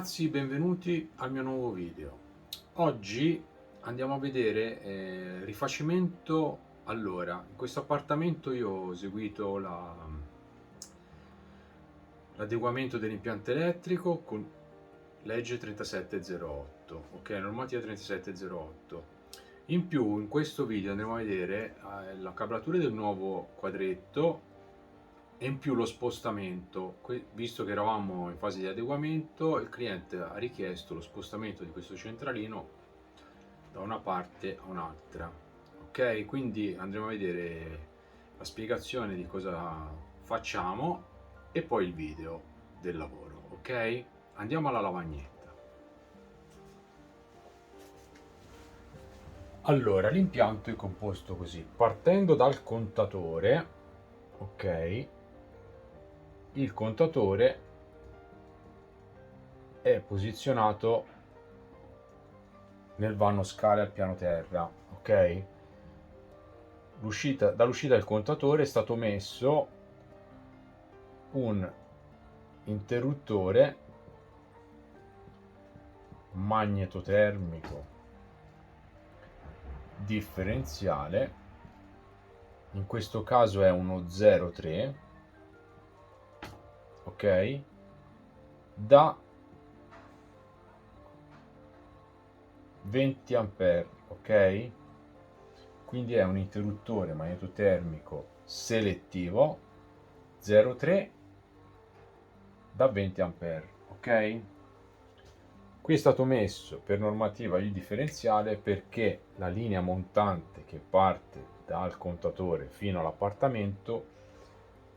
ragazzi, benvenuti al mio nuovo video. Oggi andiamo a vedere rifacimento. Allora, in questo appartamento io ho eseguito l'adeguamento dell'impianto elettrico con legge 3708, ok, normativa 3708. In più, in questo video andremo a vedere la cablatura del nuovo quadretto e in più lo spostamento. Visto che eravamo in fase di adeguamento, il cliente ha richiesto lo spostamento di questo centralino da una parte a un'altra. Ok, quindi andremo a vedere la spiegazione di cosa facciamo e poi il video del lavoro. Ok, andiamo alla lavagnetta. Allora, l'impianto è composto così: partendo dal contatore, ok, il contatore è posizionato nel vano scale al piano terra, ok? Dall'uscita del contatore è stato messo un interruttore magnetotermico differenziale, in questo caso è uno 03, ok, da 20 ampere, ok, quindi è un interruttore magnetotermico selettivo 03 da 20 ampere, ok. Qui è stato messo per normativa il differenziale perché la linea montante che parte dal contatore fino all'appartamento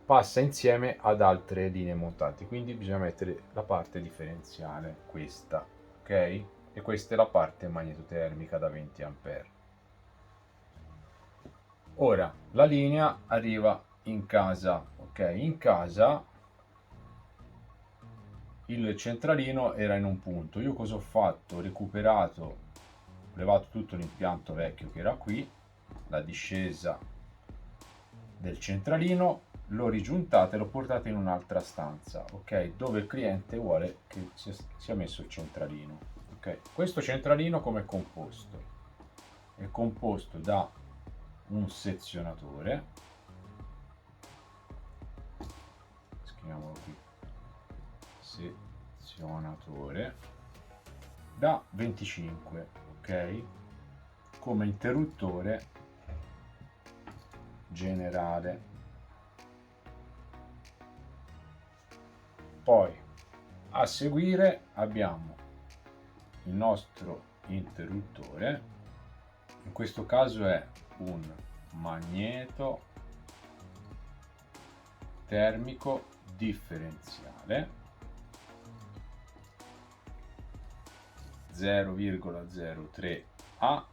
passa insieme ad altre linee montanti, quindi bisogna mettere la parte differenziale, questa, ok? E questa è la parte magnetotermica da 20 ampere. Ora la linea arriva in casa, ok? In casa il centralino era in un punto. Io cosa ho fatto? Ho recuperato, ho levato tutto l'impianto vecchio che era qui, la discesa del centralino, l'ho rigiuntata e l'ho portata in un'altra stanza, ok, dove il cliente vuole che sia messo il centralino, ok. Questo centralino come è composto? È composto da un sezionatore, scriviamolo qui, sezionatore da 25, ok, come interruttore generale. Poi a seguire abbiamo il nostro interruttore, in questo caso è un magneto termico differenziale 0,03 a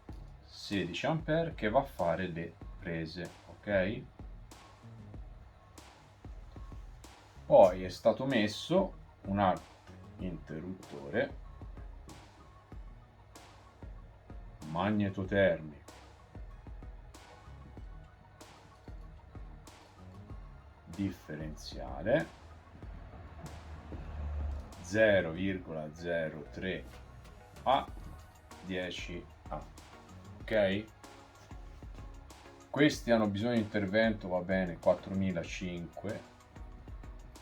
16 ampere che va a fare le prese, ok. Poi è stato messo un altro interruttore magnetotermico differenziale 0,03 a 10 a, ok. Questi hanno bisogno di intervento, va bene, 4005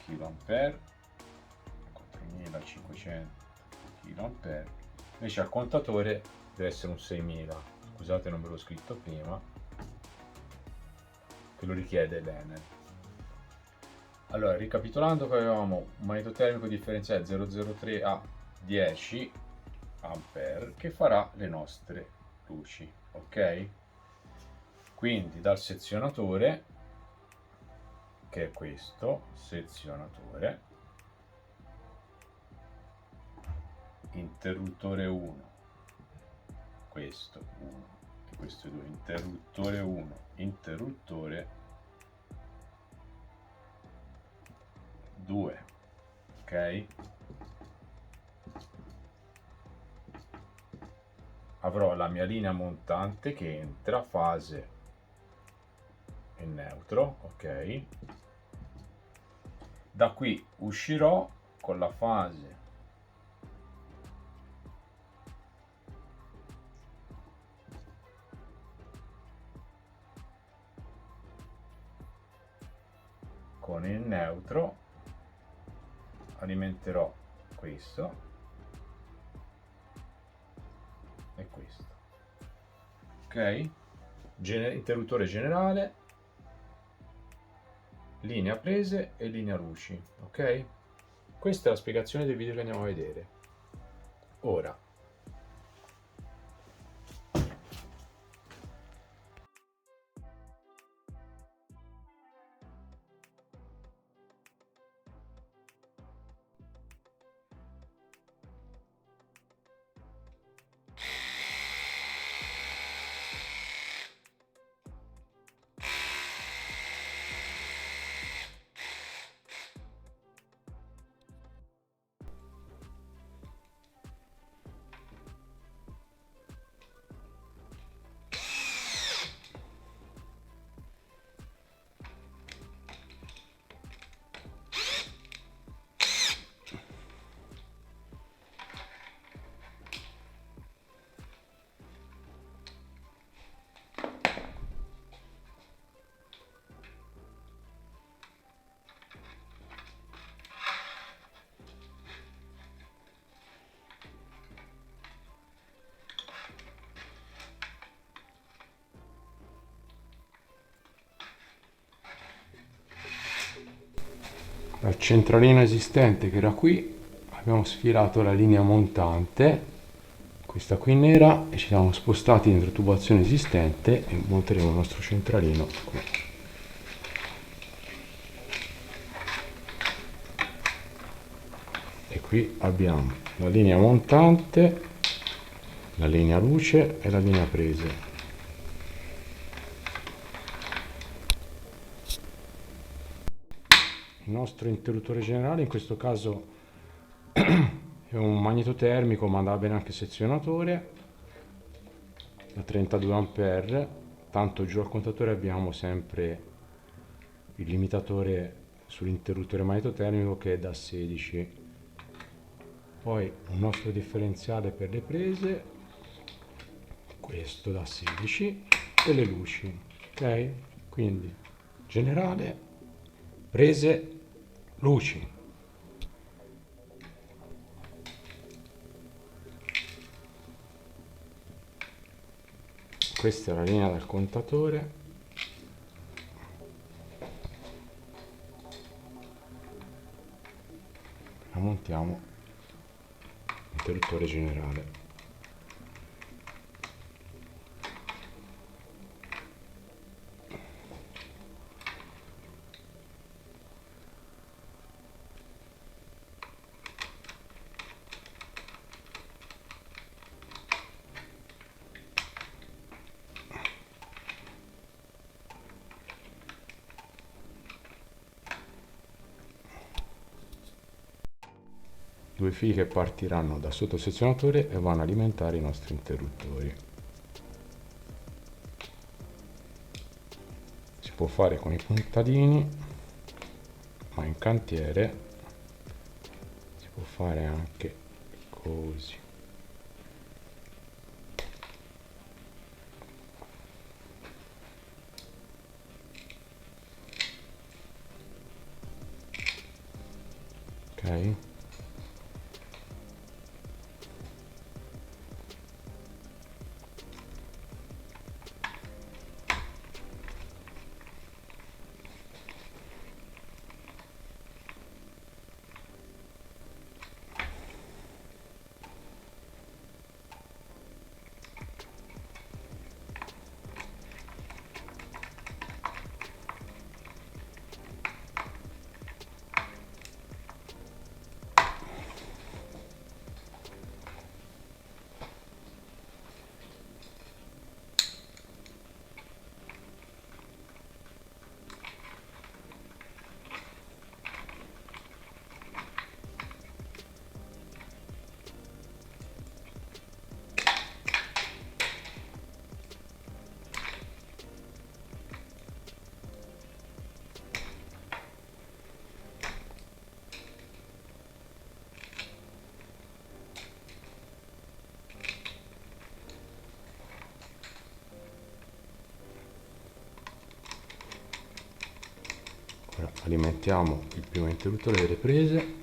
kA, 4500 kA, invece al contatore deve essere un 6000, scusate non ve l'ho scritto prima, che lo richiede l'Enel. Allora, ricapitolando, poi avevamo un magnetotermico differenziale 003 a 10 ampere che farà le nostre luci, ok. Quindi dal sezionatore, che è questo sezionatore, interruttore 1, questo 1 e questo 2, interruttore 1, interruttore 2, ok. Avrò la mia linea montante che entra fase e neutro, ok. Da qui uscirò con la fase con il neutro alimenterò questo e questo, ok? Interruttore generale, linea prese e linea luci, ok? Questa è la spiegazione del video che andiamo a vedere ora. Dal centralino esistente che era qui abbiamo sfilato la linea montante, questa qui nera, e ci siamo spostati dentro tubazione esistente e monteremo il nostro centralino qui. E qui abbiamo la linea montante, la linea luce e la linea prese. Il nostro interruttore generale in questo caso è un magnetotermico, ma andava bene anche sezionatore da 32 A. Tanto giù al contatore abbiamo sempre il limitatore sull'interruttore magnetotermico che è da 16. Poi un nostro differenziale per le prese, questo da 16, e le luci, ok? Quindi generale, prese, luci. Questa è la linea del contatore. La montiamo interruttore generale. Due fili che partiranno da sotto il sezionatore e vanno a alimentare i nostri interruttori. Si può fare con i puntadini, ma in cantiere si può fare anche così. Ok? alimentiamo il primo interruttore delle prese.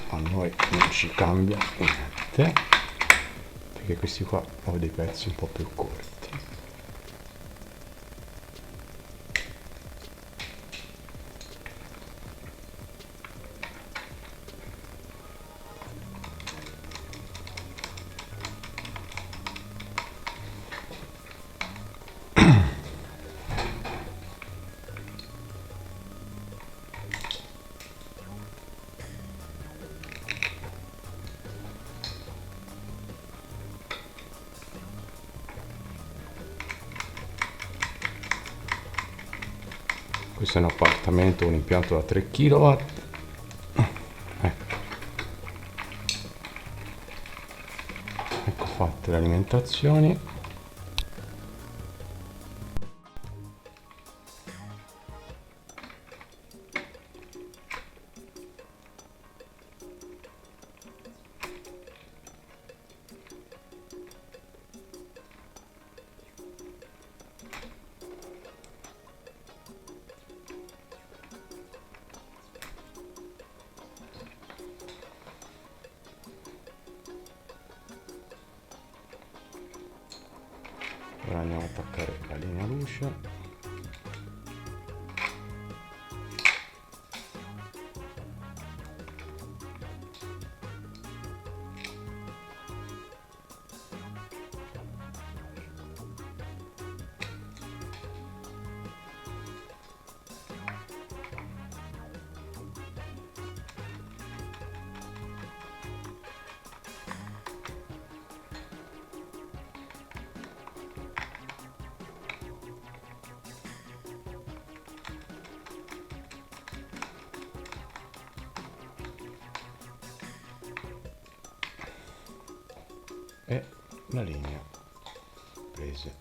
A noi non ci cambia niente, perché questi qua ho dei pezzi un po' più corti. Questo è un appartamento, un impianto da 3 kW. Ecco fatte le alimentazioni. Ora andiamo ad attaccare la linea luce. E la linea prese.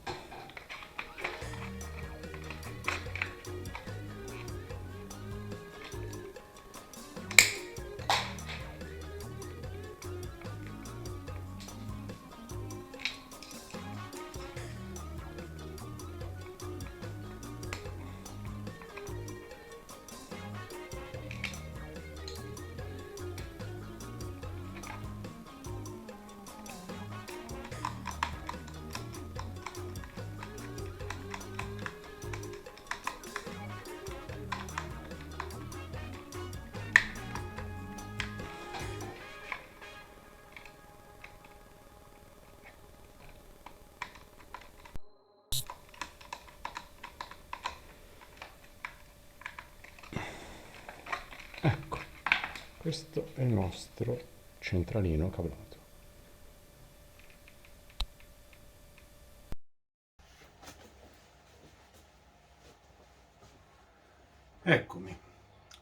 Ecco, questo è il nostro centralino cablato. Eccomi.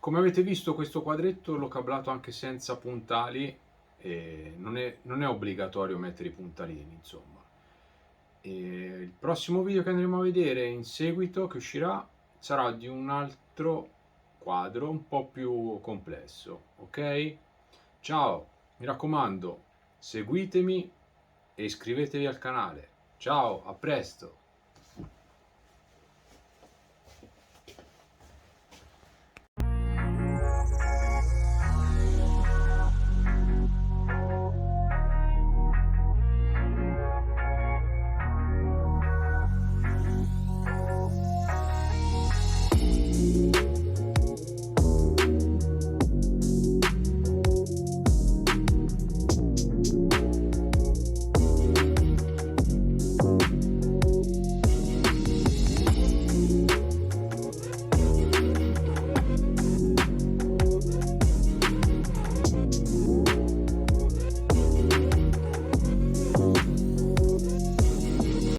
Come avete visto, questo quadretto l'ho cablato anche senza puntali, e non è obbligatorio mettere i puntalini, insomma. E il prossimo video che andremo a vedere in seguito, che uscirà, sarà di un altro quadro un po' più complesso, ok? Ciao, mi raccomando, seguitemi e iscrivetevi al canale. Ciao, a presto!